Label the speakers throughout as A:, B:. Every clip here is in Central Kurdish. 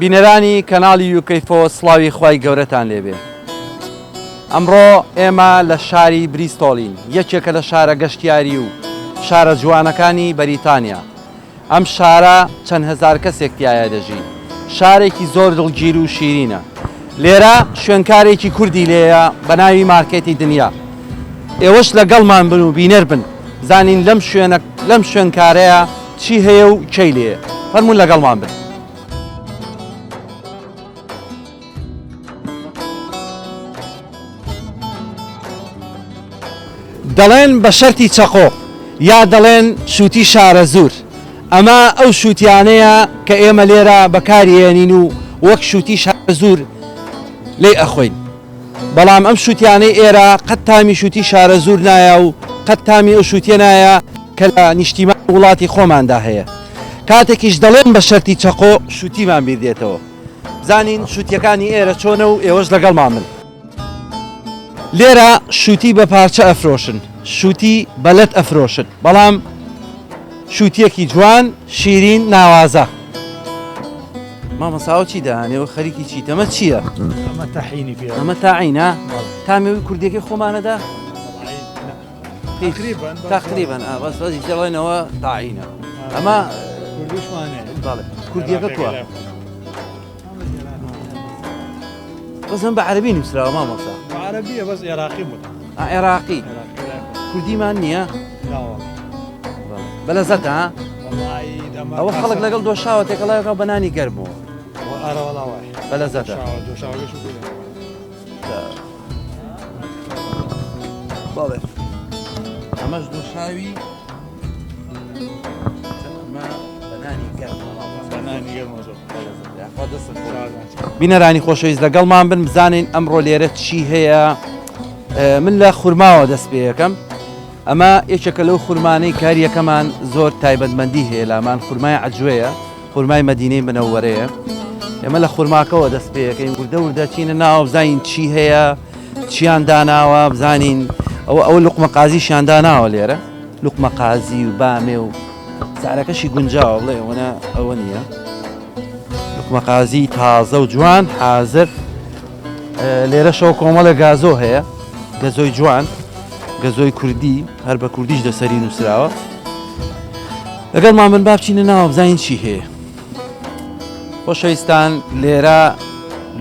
A: بینەرانی کەناڵی یوکەیفۆ سڵاوی خوای گەورەتان لێبێ. ئەمڕۆ ئێمە لە شاری بریستۆلین، یەکێکە لە شارە گەشتیاری و شارە جوانەکانی بەریتانیا. ئەم شارە چەند هەزار کەسێک تایە دەژی، شارێکی زۆر دڵگیر و شیرینە. لێرە شوێنکارێکی کوردی لێیە بە ناوی مارکێتی دنیا. ئێوەش لەگەڵمان بن و بینەر بن، زانین لەم شوێنکارەیە چی هەیە و کەی لێیە. فەرموون لەگەڵمان بن. دەڵێن بە شەرتی چەقۆ یا دەڵێن شووتی شارە زور. ئەمە ئەو شووتیانەیە کە ئێمە لێرە بەکارهێنین و وەک شووتی شارە زور لێ ئەخۆین. بەڵام ئەم شووتیانەی ئێرە قەت تامی شووتی شارە زور نایە و قەت تامی ئەو شووتیە نایە کە لە نیشتیمان وڵاتی خۆماندا هەیە. کاتێکیش دەڵێن بە شەرتی چەقۆ شووتیمان بیردێتەوە. بزانین شووتیەکانی ئێرە چۆنە و ئێوەش لەگەڵمان من. لێرە شووتی بە پارچە ئەفرۆشن، شووتی بەلەت ئەفرۆشن، بەڵام شووتیەکی جوان شیرین ناوازە. مامەساوە چی داهانێەوە خەریکی چیت؟ ئەمە چییە؟
B: ئەمە تاحینی پێ.
A: ئەمە تاعینە؟ تامێوی کوردیەکەی خۆمانەدا؟ تقریبا بەس دەڵێنەوە تاعینە. ئەمە
B: کوردیشمانەیە.
A: کوردیەکە کووە؟ بەزم بە عەرەبی نووسراوە مامۆستا.
B: عەرەبیە بەس عێراقی بوو.
A: عێراقی. کوردیمان نییە؟ بەلەزەتە ها؟ ئەوە خەڵک لەگەڵ دۆشاوە تێکەڵایەوە بە نانی گەرمەوە. بەلەزەتە. بەڵێ. ئەمەش دۆشاوی بەنانی گەرمەوە. بینەرانی خۆشەویست لەگەڵمان بن بزانین ئەمڕۆ لێرە چی هەیە. من لە خورماوە دەست پێ یەکەم. ئەمە یەکێکە لەو خورمانەی کاریەکەمان زۆر تایبەتمەندی هەیە لامان. خورمای عەجوەیە، خورمای مەدینەی منەوەرەیە. ئێمە لە خورماکەوە دەست پێ یەکەین، وردە وردە چینە ناوە بزانین چی هەیە، چیان داناوە، بزانین ئەوە لوقمە قازیشیان داناوە لێرە، لوقمە قازی و بامێ و سارەکەشی گونجاوە بڵێ ئەوە نییە. لوقمە قازی تازە و جوان حازر. لێرە شەو کۆمەڵە گازۆ هەیە، گەزۆی جوان، گەزۆی کوردی، هەر بە کوردیش دەسەری نووسراوە. لەگەڵمان من با بچینە ناوە بزانین چی هەیە. خۆشەویستان لێرە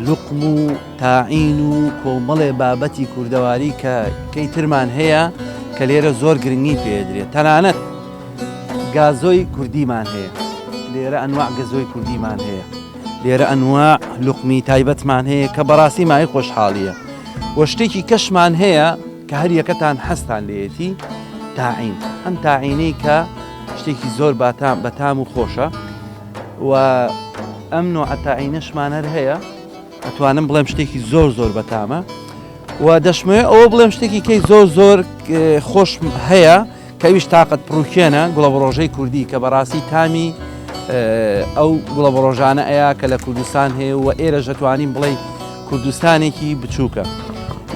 A: لوقم و تاعین و کۆمەڵێ بابەتی کوردەواری کە کەیترمان هەیە کە لێرە زۆر گرنگی پێدرێت. تەنانەت گازۆی کوردیمان هەیە، لێرە ئەنواع گەزۆی کوردیمان هەیە، لێرە ئەنواع لوقمی تایبەتمان هەیە کە بەڕاستی مای خۆشحاڵیە. وە شتێکی کەشمان هەیە کە هەر یەکەتان هەستان لێتی تاعین. ئەم تاعینەی کە شتێکی زۆر بەتام و خۆشە و ئەم نوع تاعینەشمان هەر هەیە. ئەتوانم بڵێم شتێکی زۆر زۆر بەتامە و دەشمەوێت ئەوە بڵێم شتێکی کەی زۆر زۆر خۆش هەیە کەویش تااقەت پڕوکێنە گوڵە بڕۆژەی کوردی کە بەڕاستی تامی ئەو گوڵە بڕۆژانە ئەیە کە لە کوردستان هەیە و ئێرە ژەتوانین بڵێ کوردستانێکی بچووکە.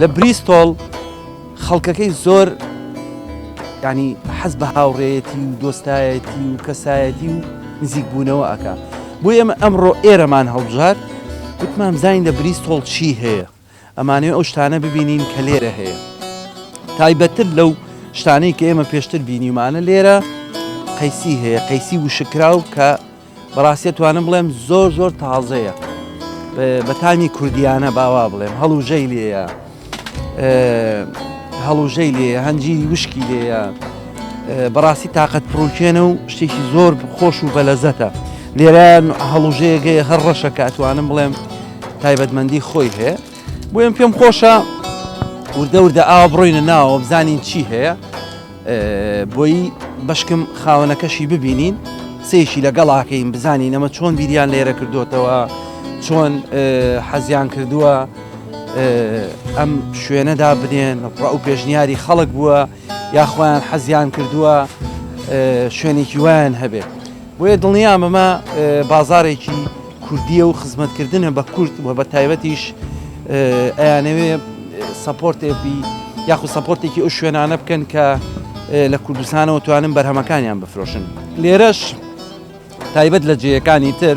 A: لە بریستۆڵ خەڵکەکەی زۆر ینی حەز بە هاوڕێیەتی و دۆستایەتی و کەسایەتی و نزیک بوونەوە ئەکا. بۆ ئێمە ئەمڕۆ ئێرەمان هەڵبژار وتمان بزانین لە بریستۆڵ چی هەیە. ئەمانەوێ ئەو شتانە ببینین کە لێرە هەیە. تایبەتر لەو شتانەی کە ئێمە پێشتر بینیمانە لێرە قەیسی هەیە، قەیسی وشکراو کە بەڕاستی توانم بڵێم زۆر زۆر تازەیە، بەتانی کوردیانە باوا بڵێم. هەڵوژەی لێیە، هەڵوژەی لێیە، هەنجی وشکی لێیە، بەڕاستی تااقەت پڕوکێنە و شتێکی زۆر خۆش و بەلەزەتە. لێرە هەڵوژەیەگەیە هەر ڕەشە کە ئەتوانم بڵێم تایبەتمەندی خۆی هەیە. بۆ پێم خۆشە وردە وردە ئاوا بڕۆینە ناوە بزانین چی هەیە، بۆی بەشکم خاوەنەکەشی ببینین، سێشی لەگەڵاکەین بزانین ئەمە چۆن بیریان لێرە کردوتەوە، چۆن حەزیان کردووە ئەم شوێنەدا بنێن، ڕە و پێشنیاری خەڵک بووە یاخوایان حەزیان کردووە شوێنێکی وایان هەبێ. بۆیە دڵنیام ئەمە بازارێکی کوردیە و خزمەتکردنە بە کورد و بە تایبەتیش ئەیانەوێ سەپۆرتێبی یاخود سەپۆرتێکی ئەو شوێنانە بکەن کە لە کوردستانەوە توانن بەرهەمەکانیان بفرۆشن. لێرەش تایبەت لە جێیەکانی تر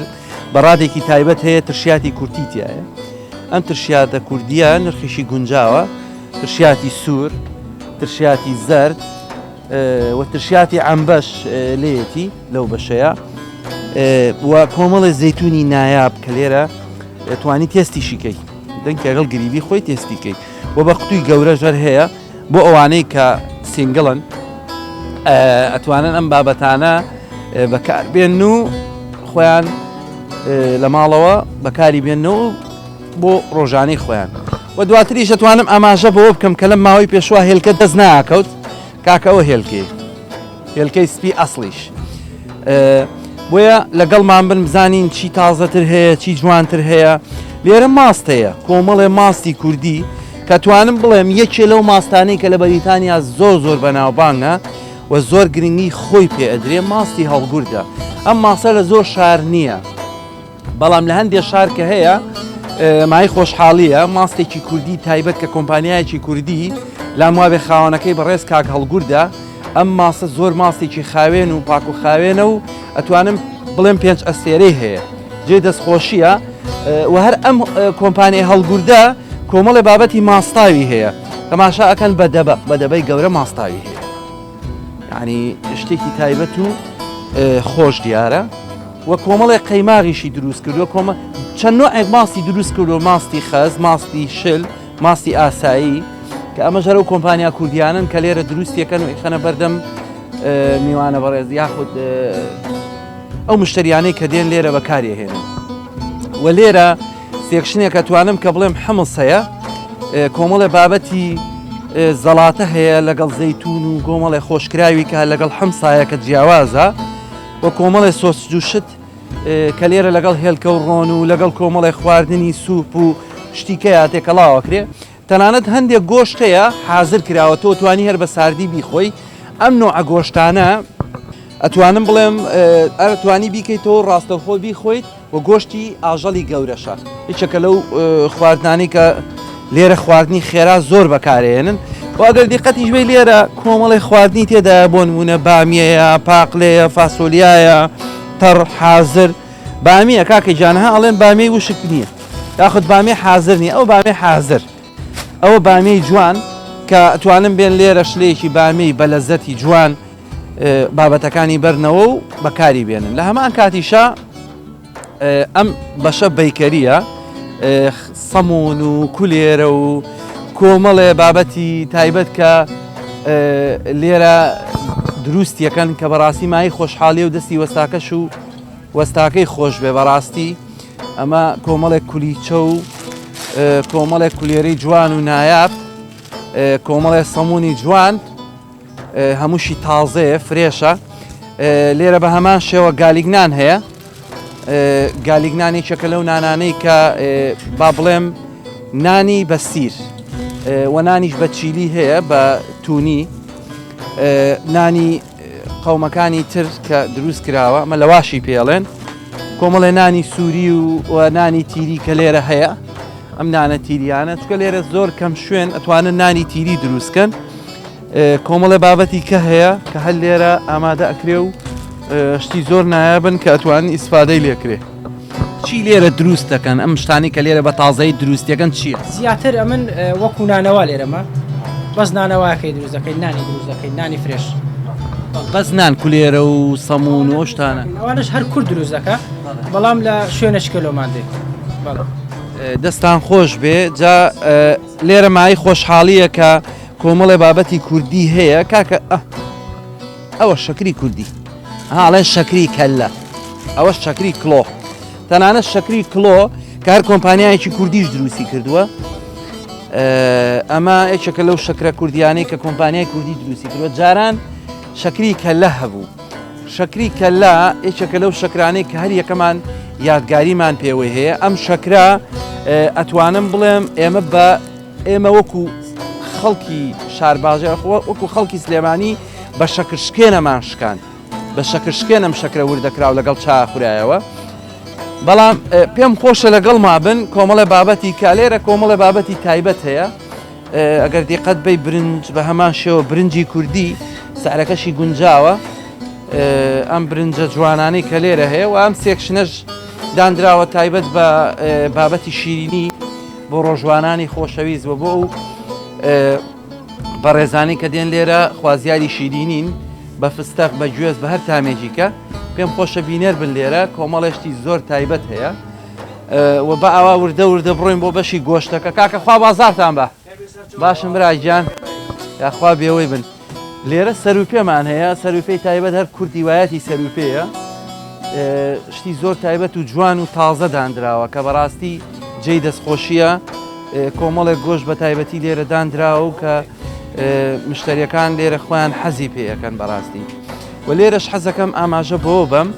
A: بەڕادێکی تایبەت هەیە ترشیاتی کورتیتیایە ئەم ترشیاتە کوردیە نرخیشی گونجاوە ترشیاتی سوور ترشیاتی زرد و ترشیاتی عەمبەش لێیەتی لەو بەشەیە و کۆمەڵی زەیتونی نایاب کە لێرە توانی تێستیشیکەی دەنگ لەگەڵ گریبی خۆی تێستیکەی و بە قوتووی گەورە ژەر هەیە بۆ ئەوانەی کە سینگڵن ئەتوانن ئەم بابەتانە بەکاربێن و خۆیان لە ماڵەوە بەکاری بێنەوە بۆ ڕۆژانەی خۆیان و دواتریش ئەتوانم ئاماژە بەوە بکەم کە لەم ماوەی پێشوا هێلکە دەست ناکەوت کاکەوە هێلکەی سپی ئەسڵیش بۆیە لەگەڵمان بن بزانین چی تازەتر هەیە چی جوانتر هەیە لێرە ماست هەیە کۆمەڵێ ماستی کوردی کە توانم بڵێم یەکێ لەو ماستانەی کە لە بەریتانیا زۆر بەناوبانگە و زۆر گرنگی خۆی پێ ئەدرێ ماستی هەڵگوردە ئەم ماسە لە زۆر شار نییە بەڵام لە هەندێک شار کە هەیە مای خۆشحاڵیە ماستێکی کوردی تایبەت کە کۆمپانیایەکی کوردی لام وابێ خاوەنەکەی بەڕێز کاک هەڵگوردە ئەم ماسە زۆر ماستێکی خاوێن و پاک و خاوێنە و ئەتوانم بڵێم 5 ئەستێرەی هەیە جێ دەستخۆشیە و هەر ئەم کۆمپانیای هەڵگوردە کۆمەڵی بابەتی ماستاوی هەیە تەماشا ئەکەن بەدەبەی گەورە ماستاوی هەیە یعنی شتێکی تایبەت و خۆش دیارە و کۆمەڵی قەیماغیشی دروست کردووە چەند نوعێک ماستی دروست کردو ماستی خەز ماستی شل ماستی ئاسایی کە ئەمە ژەرە و کۆمپانیا کوردیانن کە لێرە دروستیەکەن و ئیخەنە بەردەم میوانە بەڕێز یاخود ئەو مشتریانەی کە دێن لێرە بەکارێهێنن و لێرە سێکشنێک توانم کە بڵێم حمص هەیە کۆمەڵێ بابەتی زەڵاتە هەیە لەگەڵ زەیتون و کۆمەڵێ خۆشکراوی کە لەگەڵ حمسایە کە جیاوازە و کۆمەڵێ سۆسجوشت کە لێرە لەگەڵ هێلکە و ڕۆن و لەگەڵ کۆمەڵی خواردنی سوپ و شتیکەیە تێکەڵاوەکرێ تەنانەت هەندێک گۆشتەیە حازر کراوەتەوە توانی هەر بە ساردی بیخۆی ئەم نوع گۆشتانە ئەتوانم بڵێم ئەتوانی بیکەیتەوە ڕاستەوخۆ بیخۆیت و گۆشتی ئاژەڵی گەورەشە هیچەکە لەو خواردنانی کە لێرە خواردنی خێرا زۆر بەکارێنن و ئەگەر دیقەتیش بێ لێرە کۆمەڵی خواردنی تێدا بۆ نمونە بامیەیە پاقلەیە فاسۆلیایە تەڕ حازر بامیە کاکەی جانەها ئەڵێن بامیەی وشک نییە یاخود بامیە حازر نییە ئەو بامیە حازر ئەوە بامیەی جوان کە ئەتوانم بێن لێرە شلەیەکی بامیەی بە لەزەتی جوان بابەتەکانی بەرنەوە و بەکاری بێنن لە هەمان کاتیشە ئەم بەشە بەیکەریە سەمون و کولێرە و کۆمەڵێ بابەتی تایبەت کە لێرە دروستیەکەن کە بەڕاستی مای خۆشحاڵی و دەستی وەستاکەش و وەستاکەی خۆش بێ بەڕاستی ئەمە کۆمەڵێک کولیچە و کۆمەڵێک کولێرەی جوان و نایاب کۆمەڵێ سەمونی جوان هەمووشی تازەیە فرێشە لێرە بە هەمان شێوە گالیگنان هەیە گالیگنانێکێکە لەو نانانەی کە با بڵێم نانی بە سیر و نانیش بە چیلی هەیە بە تونی نانی قەومەکانی تر کە دروست کراوە ئەمە لەواشی پێڵێن کۆمەڵێ نانی سووری و نانی تیری کە لێرە هەیە ئەم نانە تیریانە چکە لێرە زۆر کەم شوێن ئەتوانن نانی تیری دروستکەن کۆمەڵێ بابەتی کە هەیە کە هەر لێرە ئامادە ئەکرێ و شتی زۆر نایابن کە ئەتوانن ئیسفادەی لێکرێ چی لێرە دروست دەکەن ئەم شتانی کە لێرە بە تازایی دروستیەکەن چییە؟
C: زیاتر ئەمن وەکو نانەوە لێرەمە بەس نانەوەکەی دروست دەکەین نانی دروست دەکەین نانی فرێش
A: بەس نان کولێرە و سەمون و شتانە
C: ئەوانش هەر کورد دروست دەکە بەڵام لە شوێنە شکلۆمان دێت
A: دەستان خۆش بێ جا لێرە مای خۆشحاڵیە کە کۆمەڵێ بابەتی کوردی هەیە کاکە ئەوە شەکری کوردی هاڵێن شەکری کەلە ئەوە شەکری کلۆ تەنانەت شەکری کلۆ کە هەر کۆمپانیایەکی کوردیش دروستی کردووە ئەمە یەکێکە لەو شەکرە کوردیانەی کە کۆمپانیای کوردی دروستی کردووە جاران شەکری کەلە هەبوو شەکری کەلە یەکێکە لەو شەکرانەی کە هەر یەکەمان یادگاریمان پێوەی هەیە ئەم شەکرا ئەتوانم بڵێم ئێمە وەکو خەڵکی شارباژێر وەکو خەڵکی سلێمانی بە شەکرشکێنەمان شکان بە شەکرشکێنم شەکرە وردەکراو لەگەڵ چاخورایەوە بەڵام پێم خۆشە لەگەڵ مابن کۆمەڵە بابەتی کالێرە کۆمەڵە بابەتی تایبەت هەیە ئەگەر دیقەت بەی برنج بە هەمان شێوە برنجی کوردی سعرەکەشی گونجاوە ئەم برنجە جوانانەی کە لێرە هەیە و ئەم سێکشنەش دانراوە تایبەت بە بابەتی شیرینی بۆ ڕۆژوانانی خۆشەویست بۆ ئەو بەڕێزانی کە دێن لێرە خوازیاری شیرینین بە فستەق بە گوێز بە هەر تامێکیکە پێم خۆشە بینێر بن لێرە کۆمەڵێشتی زۆر تایبەت هەیە و بە ئاوا وردە وردە بڕۆین بۆ بەشی گۆشتەکە کاکە خوا بازارتان بە باشم برایجان یاخوا بێوەی بن لێرە سەروپێمان هەیە سەروپەی تایبەت هەر کوردیوایەتی سەروپەیە شتی زۆر تایبەت و جوان و تازە دانراوە کە بەڕاستی جێی دەستخۆشیە کۆمەڵێک گۆشت بە تایبەتی لێرە دانراوە و کە مشتریەکان لێرە خۆیان حەزی پێیەکەن بەڕاستی و لێرەش حەزەکەم ئاماژە بۆ بم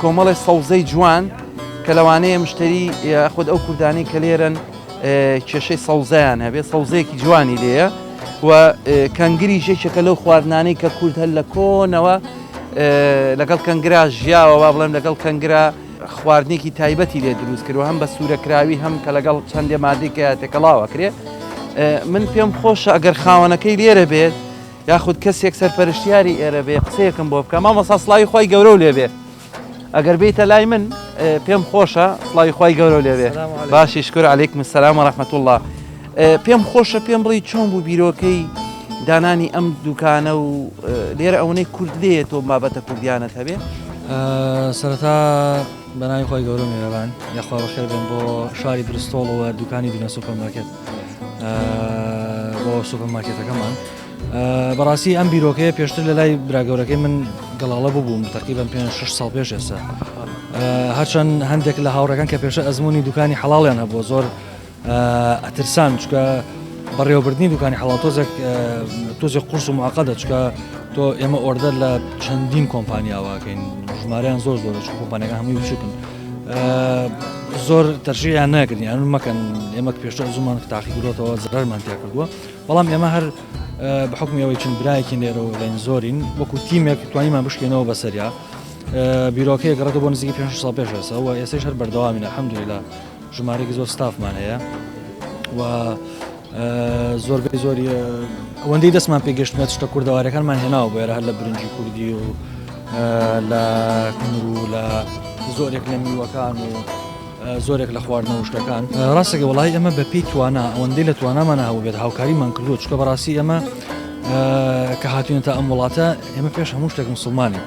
A: کۆمەڵی سەوزەی جوان کە لەوانەیە مشتری خود ئەو کوردانی کە لێرن کێشەی سەوزەیان هەبێ سەوزەیەکی جوانی لێیە و کەنگری ژێکێکە لەو خواردنانەی کە کورد هەر لە کۆنەوە لەگەڵ کەنگرا ژیاوە با بڵێم لەگەڵ کەنگرا خواردنێکی تایبەتی لێ دروست کردوە هەم بە سوورەکراوی هەم کە لەگەڵ چەندێ مادێکە تێکەڵاوە کرێ من پێم خۆشە ئەگەر خاوەنەکەی لێرە بێت یاخود کەسێک سەرپەرشتیاری ئێرە بێ قسەیەکم بۆ بکە مامۆستا سڵاوی خۆی گەورە و لێبێ ئەگەر بیتە لای من پێم خۆشە سڵاوی خۆی گەورە و لێبێ باشی شکر عەلەیکم السەلام وەڕەحمەت الله پێم خۆشە پێم بڵی چۆن بوو بیرۆکەی دانانی ئەم دوکانە و لێرە ئەوەی کورد لێ تۆ بابەتە کوردیانت هەبێ
D: سەرەتا بەناوی خۆی گەورە میێرەبان یاخوا بەخێر بێن بۆ شاری برستۆڵەوە دوکانی دونە سوپەرمارکێت بۆ سوپەرمارکێتەکەمان بەڕاستی ئەم بیرۆکەیە پێشتر لە لای براگەورەکەی من گەڵاڵە ببووم تقریبان 5-6 ساڵ پێش ئێستا هەرچەند هەندێک لە هاوڕەکان کە پێشە ئەزمموی دوکانی حەڵاڵیان هەبووە زۆر ئەترسان چکە بەڕێوەبردنی دوکانی حەڵاڵ تۆزێک قورس و معقەدە چکە تۆ ئێمە ئۆردەر لە چەندین کۆمپانیاواکەین ژمارەیان زۆر زۆرە چ کۆمپانیەکان هەمووی بچووکن زۆر تەرجیحیان ناکردین یان مەکەن ئێمە پێشتر زوومان تاقیکردەوە زەرمان تیا کردووە بەڵام ئێمە هەر بەحکمی ئەوەی چند برایەکی لێرە و لەین زۆرین وەکو تیمێک توانیمان بشکێنەوە بەسەریا بیرۆکەیە گەڕێتەوە بۆ نزیکی 5 ساڵ پێش ئێستا و ئێستاش هەر بەردەوامینە الحەمدولیلا ژمارەیەکی زۆر ستافمان هەیە و زۆربەی زۆری ئەوەندەی دەستمان پێگەشتمێت شتە کوردەوارەکانمان هێناوە بۆ ێرە هەر لە برنجی کوردی و لە کومر و لە زۆرێک لە میوەکان و زۆرێک لە خواردنەوە شتەکان ڕاستەکە وڵی ئەمە بە پێی توانە ئەوەندەی لە توانامان هەبوو بێت هاوکاریمان کردو چکە بەڕاستی ئەمە کە هاتوونێتە ئەم وڵاتە ئێمە پێش هەموو شتێک موسڵمانی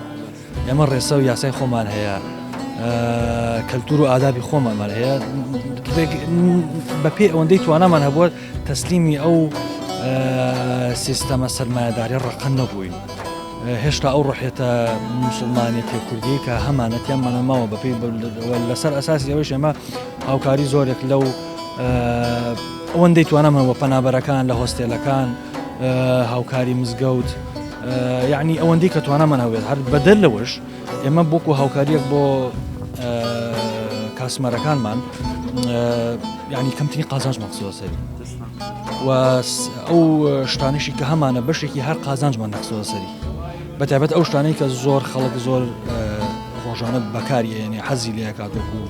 D: ئێمە ڕێسە و یاسای خۆمان هەیە کەلتور و ئادابی خۆمانمان هەیە بە پێی ئەوەندەی توانامان هەبووە تەسلیمی ئەو سیستەمە سەرمایەداری ڕقەن نەبووین هێشتا ئەو ڕۆحێتە موسڵمانێتی کوردی کە هەمانەتیانمانە ماوە بەپێی لەسەر ئەساسی ئەوەی ئێمە هاوکاری زۆرێک لەو ئەوەندەی توانەمەوە پەنابەرەکان لە هۆستێلەکان هاوکاری مزگەوت یعنی ئەوەندەی کە توانەمان هەوێت هەر بەدەر لەوەش ئێمە بۆکو هاوکاریەک بۆ کاسمەرەکانمان یعنی کەمترین قازانج مەخسووە سەری و ئەو شتانشی کە هەمانە بەشێکی هەر قازانجمان نەخسووە سەری بەتابەت ئەو شتانەی کە زۆر خەڵک زۆر ڕۆژانە بەکاری هێنێ حەزی لێ کات وەکو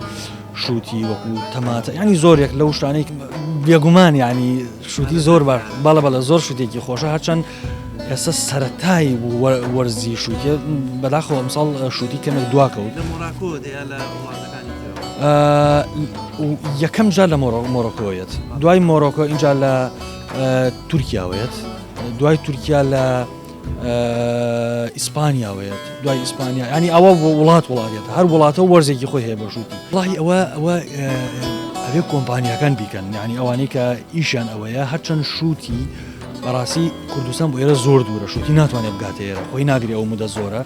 D: شووتی وەکو تەماتە ینی زۆرێک لەو شتانەی بێگومان ینی شووتی زۆر بەڵە زۆر شوتێکی خۆشە هەرچەند ئێستا سەرەتایی وەرزی شووتە بەداخەوە ئەمساڵ شووتی کەمێک دواکەوت یەکەم جار لە مۆرۆکۆیەت دوای مۆرۆکۆ اینجا لە تورکیاوێت دوای تورکیا لە ئیسپانیاوێت دوای ئیسپانیا ینی ئەوە وڵاتێت هەر وڵاتە وەرزێکی خۆی هەیە بە شووتی وڵی ئەوە ئەوێ کۆمپانیەکان بیکەن ینی ئەوانەی کە ئیشیان ئەوەیە هەرچەند شووتی بەڕاستی کوردستان بۆ ئێرە زۆر دوورە شووتی ناتوانێت بگاتە ئێرە خۆی ناگری ئەو مدە زۆرە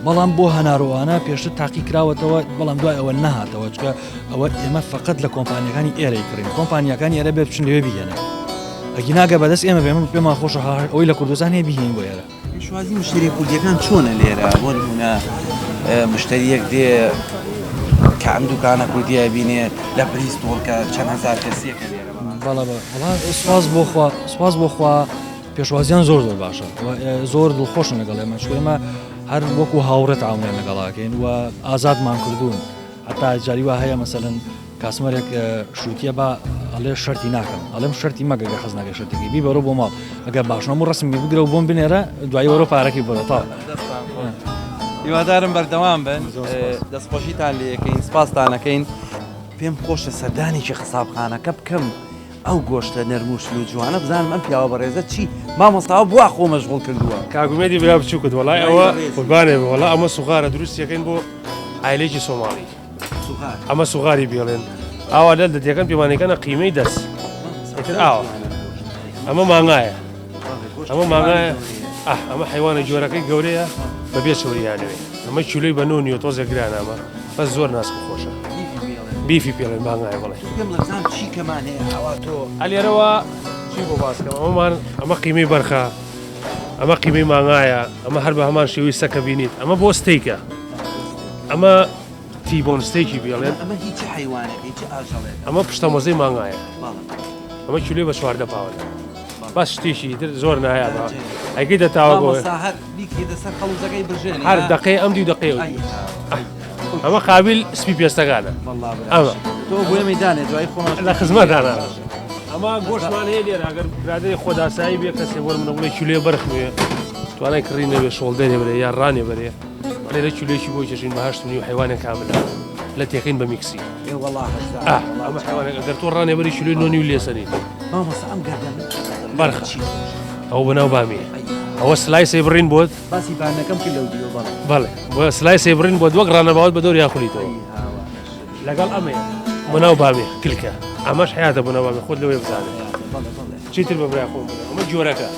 D: بەڵام بۆ هەناڕۆوانە پێشتر تاقی کراوەتەوە بەڵام دوای ئەوە نەهاتەوە چکە ئەوە ئێمە فقط لە کۆمپانیەکانی ئێرەی کڕین کۆمپانیەکانی ئێرە بێ بچن لێوێ بگەنە ئەگی ناگە بەدەست ئێمە پێمان خۆشە ئەوەی لە کوردستان هەیە بهێن بۆ ئێرە
A: شوازی مشتری کوردیەکان چۆنە لێرە بۆ نمونە مشتریەک دێ کە ئەم دوکانە کوردیە بینێت لە بریستۆڵکە چەند هەزار کەسێکە لێرە سواز بۆخوا پێشوازیان زۆر باشە زۆر دڵخۆشن لەگەڵ ئێمە چکە ئێمە هەر وەکو هاوڕێت ئاونێن لەگەڵاکەین و ئازادمان کردوون حتا جاری وا هەیە مەسەلەن کاسمەرێک شووتیە بە ئەڵێ شەرتی ناکەم ئەڵێم شەرتی مەگەگە حەز ناکە شەرتێکی بی بەرەوە بۆ ماڵ ئەگەر باشنەم و ڕسمی بگرە و بۆم بنێرە دوایی وەرە پارەکەی بەرە تا هیوادارم بەردەوام بن دەستخۆشیتان لێەکەین سپاسدانەکەین پێم خۆشە سەردانێکی قسابخانەکە بکەم ئەو گۆشتە نەرموشت و جوانە بزانم ئەم پیاوە بەڕێزە چی مامۆستاوە بوا خۆ مەشغوڵ کردووە
E: کاگومێدی برا بچووکت وڵای ئەوە قوربانێ وڵا ئەمە سوغارە دروستیەکەین بۆ ئایلێکی سۆماڵی ئەمە سوغاری بێڵێن ئاوا لە دەتیەکەن پێوانەکەنە قیمەی دەست ئاوە ئەمە مانگایە ئەمە مانگایە ئەمە حیوانە جۆرەکەی گەورەیە بەبێ چوریانوێ ئەمە کیلۆی بە 9 تۆزە گرانەمە بەس زۆر ناسک و خۆشە بیفی پێڵێن مانگایە بڵێ ئەلێرەوە چی بۆ باسکەم ئەمەمان ئەمە قیمەی بەرخە ئەمە قیمەی مانگایە ئەمە هەر بە هەمان شێوی سەکە بینیت ئەمە بۆ ستەیکە ئەمە تیبۆن ستێکی بێڵێن ئەمە پشتەمەزەی مانگایە ئەمە کیلۆی بە 14 پاوە باش شتێکی تر زۆر نایە بە ئەگەی دەتاوە بۆ هەر دقەی ئەم 2 دقەی ئەمە قابل سپی پێستەکانە ئەمە لە خزمەتدانە ئەمە گۆشتمان هەیە لێرە ئەگەر برادەی خۆداسایی بێ کەسێ وەرم نەبڵێ کیلۆی بەرخمێ توانای کڕی نەبێ شۆڵدەرێ بێ یان ڕانێ بەرێ لێرە کیلۆیەکی بۆی چێژین بە 8 و حیوانێک کاملە لە تێکەین بە میکسی ئەمە حیوانێک ئەگەر تۆ ڕانێ بەری کیلۆی 9 لێسەنیت بەرخە ئەو بەناو بامیە ئەوە سلای سێبڕین بۆت بەڵێ بۆ سلای سێبڕین بۆ وەک ڕانەباوت بە دەور یاخولیتەوە لەگەڵ ئەمەیە بەناو بامێ کلکە ئەمەش حیاتە بەناو بامێ خۆت لەوەی بزانێت چیتر بە برای خۆم ئەمە جۆرەکە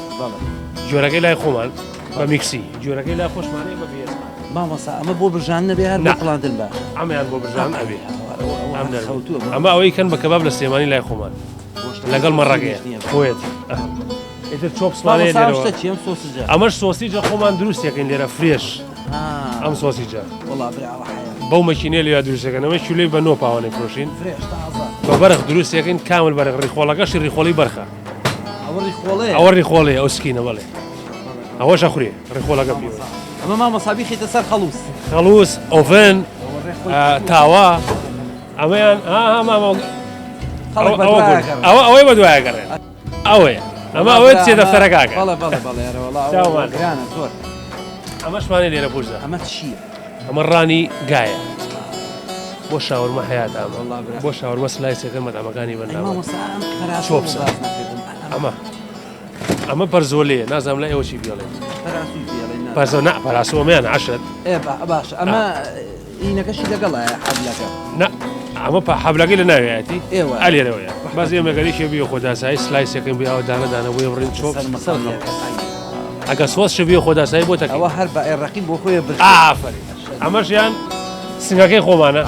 E: جۆرەکەی لای خۆمان بە میکسی جۆرەکەی لای خۆشمانەیە بە بێزمان
A: مامۆستا ئەمە بۆ برژان نەبێ هەر بۆ قڵاندن بە
E: ئەمەیان بۆ برژان ئەبێ ئەمە ئەوەی کەن بە کەباب لە سلێمانی لای خۆمان لەگەڵ مەڕەکەیە خۆیەت ئیتر چۆپسمانەیە ئەمەش سۆسیجە خۆمان دروستیەکەین لێرە فرێش ئەم سۆسیجە بەو مەکینێ لێرە دروستەکەن ئەمە کیلۆی بە 9 پاوانێک فرۆشین بە بەرخ دروستیەکەین کامل بەرخ ڕیخۆڵەکەشی ڕیخۆڵی بەرخە ئەوە ڕیخۆڵێ ئەو سکینە بڵێ ئەوەش ئەخورێ ڕیخۆڵەکە بێ
A: ئەمە مامۆستا خێتە سەر
E: خەڵووس ئۆڤن تاوا ئەمەیان ئەوەی بە دوایەگەڕێن ئەوەیە ئەمە ئەوەی چێ دەفتەرەکەکە ئەمەشمانی لێرە پوشدا
A: ئەمە چییە؟
E: ئەمە ڕانی گایە بۆ شاورمە حیات بۆ شاورمە سلایسەکە مەدامەکانی بەناوە چۆپسە ئەمە پەرزۆلەیە نازانم لە ئێوە چی بێڵێن پەراسۆمەیان عەشت
A: باش ئەمە ئینەکەشی لەگەڵە حەبلەکە
E: ئەمە حەبلەکەی لە ناوێتی ئەلێرەوەیە باز ئێمەگەریشی بێ خۆداسایی سلایسەکەم بێەوە دانەدانە بۆی بڕین چۆپ ئەگە سۆس شبیە خۆداسایی بۆ تەکە
A: ئەوە هەر بە ئێڕەقی بۆ خۆی
E: ئافرین ئەمەشیان سنگەکەی خۆمانە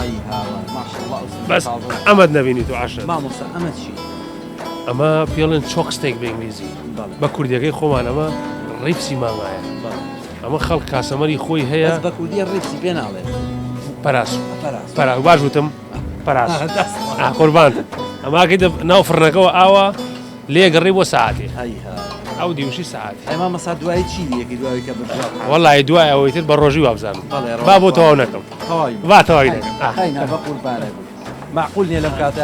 E: بەس ئەمەد نەبینیت و عەشت
A: مامۆستا ئەمە چی؟
E: ئەمە پێڵێن چۆک ستێک بە ئینگلیزی بە کوردیەکەی خۆمان ئەمە ڕیپسی مانگایە ئەمە خەڵک کاسەمەری خۆی هەیە
A: بە کوردیە ڕیپسی پێ ناڵێت
E: پەراس باش وتم پەراس قوربان ئەماکەی ناو فڕنەکەەوە ئاوە لێگەڕی بۆ ساعتی ئەو دیوشی ساعتی
A: ئەمە مەسا دوای چی یەکی دوای کە
E: وەڵای دوای ئەوەی تر بە ڕۆژی وابزانم با بۆ تەواو نەکەم وا تەواوی نەکەم
A: بە قوربانە معقول نیە لەم کاتە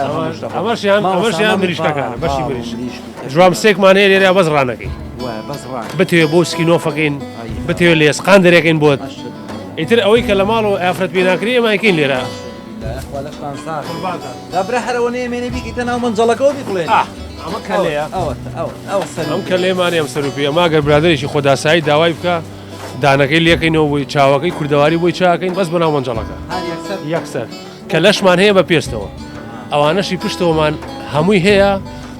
E: ئەمەشیان مریشکەکانە بەشی مریش جوام سێکمانەیە لێرە بەس ڕانەکەی بتوێ بۆ سکینۆفەکەین بتوێ لێسقان دەرێکین بۆت ئیتر ئەوەی کە لە ماڵ و ئافرەت پێ ناکری ئەماکەین لێرە
A: دابرا هەرەوە نێمێنێ بیکەیتە ناو مەنجەڵەکەەوە بیڵێن
E: ئەمە کەلەیە ئەم
A: کە
E: لێمانی ئەم سەرروپی ئەما گەر برادێکی خۆداسایی داوای بکە دانەکەی لێکەینەوە بۆی چاوەکەی کوردەواری بۆی چاکەین بەس بەناو مەنجەڵەکە یەکسەر کە لەشمان هەیە بە پێستەوە ئەوانەشی پشتەوەمان هەمووی هەیە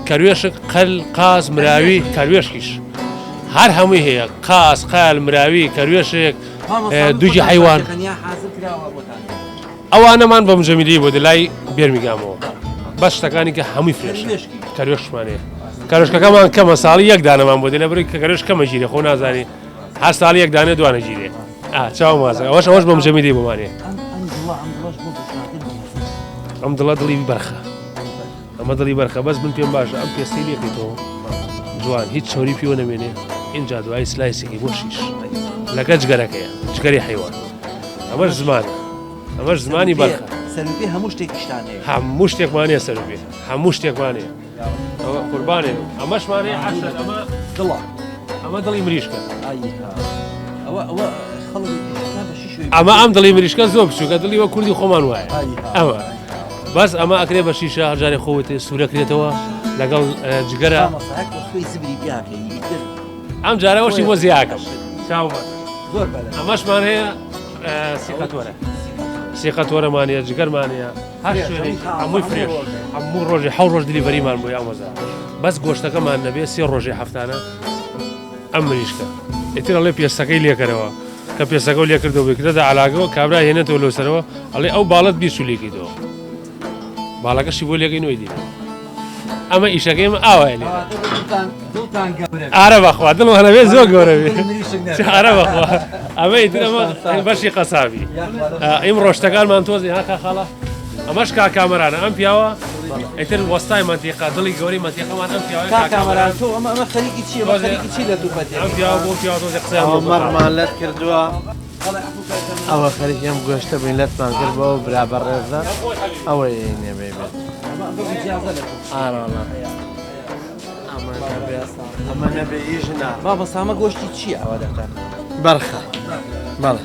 E: کەروێشک قەل قاز مراوی کەروێشکیش هەر هەمووی هەیە قاس قال مراوی کەروێشێک دووجی حیوان ئەوانەمان بەم جەمیلی بۆ دلای بێرمیگامەوە بەس شتەکانی کە هەمووی فرێش کەروێشمانەیە کەروێشکەکەمان کەمە ساڵی یەک دانەمان بۆ دێنە بڕی کە کەروێش کەمە ژیرێ خۆ نازانی هەر ساڵی یەک دانێ دوانە ژیرێ چاو مازە ئەوەش بەم جەمیلی بۆمانێ ئەم دڵە دڵی بەرخە ئەمە دڵی بەرخە بەس من پێم باشە ئەم پێستی لێکیتەوە جوان هیچ چۆری پیوە نەمێنێ اینجا دوای سلایسێکی بۆ شیش لەگە جگەرەکەیە جگەری حیوان ئەمەش زمانە ئەمەش زمانی بەرخە
A: سەرروپی هەموو شتێکیشتانەیە
E: هەموو شتێکمانەیە سەرروپی هەموو شتێکمانەیە ئەوە قوربانێ ئەمەشمانەیە عەشت ئەمە
A: دڵە
E: ئەمە دڵی مریشکە
A: ئەوە خەڵکی بە شیش
E: ئەمە ئەم دڵی مریشکە زۆر بچووکە دڵی وە کوردی خۆمان وایە ئەمە بەس ئەمە ئەکرێ بە شیشە هەرجارێ خۆوت سوورەکرێتەوە لەگەڵ جگەرە ئەم جارەوەشی بۆ زیاکەم ئەمەشمان هەیە سیقەتۆرەمانە جگەرمانەیە هەر شوێنی هەمووی فرێش هەموو ڕۆژی حەو ڕۆژ دیلیڤەریمان بۆ ئامۆزا بەس گۆشتەکەمان نەبێ 3 ڕۆژی هەفتانە ئەم مریشکە ئیتر ئەڵێ پێستەکەی لێکەرەوە کە پێستەکە لێ کردەوە بکرێتە علاگەوە کابرا هێنێتەوە لەسەرەوە ئەڵێ ئەو باڵت بیست و لێکیتەوە باڵەکەشی بۆ لێگەی نوێی دیێ ئەمە ئیشەکەی من ئاوایە لێ ئارە بەخوا دڵ هەنەبێ زۆر گەورە بێ ئارە بەخوا ئەمە ئیتر ئەمە بەشی قەسابی ئیم ڕۆشتەکانمان تۆزی هاکا خاڵە ئەمەش کا کامەرانە ئەم پیاوە ئیتر وەستای مەنتیقا دڵی گەوری مەنتیقەمان ئەم پیاوە
A: کامەران تۆ ئەمە خەریکی چیە خەریکی چی لە دووپەتێ
E: ئەم پیاوە بۆ پیاوە تۆزی قسەیان
F: مەڕمان لەت کردووە ئەوە خەریکی ئەم گۆشتە بین لەتمان کردبەوە برابەر ڕێزدا ئەوەی نێبێ بێت ئەمە نەبێ ئیژنا
A: بابە سامە گۆشتی چی ئەوە دەکەن
F: بەرخە بەڵێ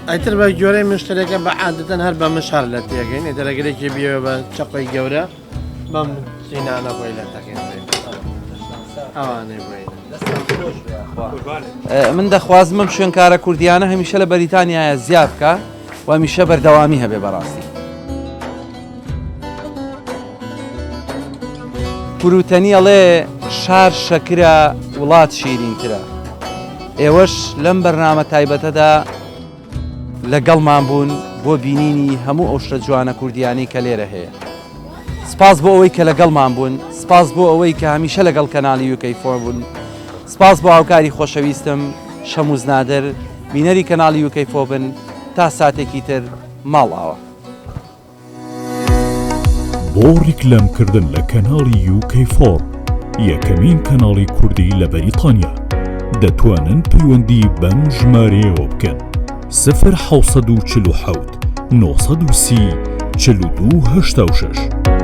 F: ئەیتر بە گۆرەی مشتێکەکە بە عادەتەن هەر بە مشار لە تێگەین دەرەگرێکی بیەوە بە چەقۆی گەورە بەم سینانە بۆی لە تەکەین ئەوانەی بین
A: من دەخوازمم شوێنکارە کوردیانە هەمیشە لە بەریتانیایە زیاد بکە و هەمیشە بەردەوامی هەبێ بەڕاستی فروتەنی ئەڵێ شار شەکرە وڵات شیرینترە ئێوەش لەم بەرنامە تایبەتەدا لەگەڵمان بوون بۆ بینینی هەموو ئەو شتە جوانە کوردیانی کە لێرە هەیە سپاس بۆ ئەوەی کە لەگەڵمان بوون سپاس بۆ ئەوەی کە هەمیشە لەگەڵ کەناڵی UK4 بوون سپاس بۆ هاوکاری خۆشەویستم شەموز نادر بینەری کەناڵی UK4 بن تا ساتێکی تر ماڵاوە
G: بۆ ڕیکلامکردن لە کەناڵی UK4 یەکەمین کەناڵی کوردی لە بەریتانیا دەتوانن پەیوەندی بەم ژمارەیەوە بکەن 0 747 930 42 86